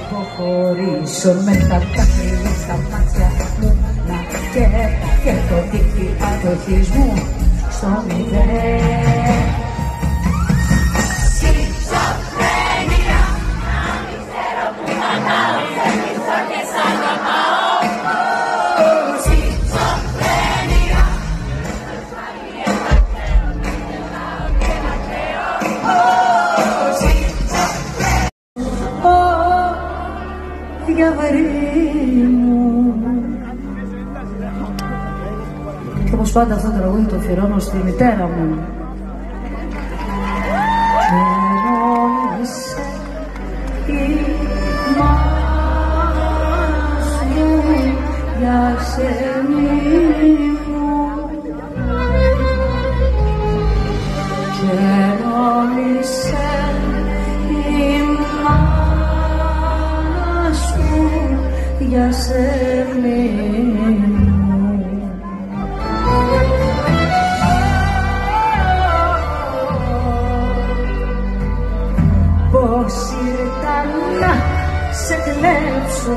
υποχωρήσω με τα δάκρυα στα μάτια μου να και το δίκτυ αντοχής μου στο μηδέν. Σχιζοφρένεια, να μην ξέρω που θα πάω, σε μισώ και σ' αγαπάω. Σχιζοφρένεια, και να διαβρύ μου. Και όπως πάντα αυτό το τραγούδι το αφιερώνω στη μητέρα μου. Και νόμισε η μάνα σου για ξένη μου. Και νόμισε η μάνα σου για σερνή μου. Πώς ήρθα να σε κλέψω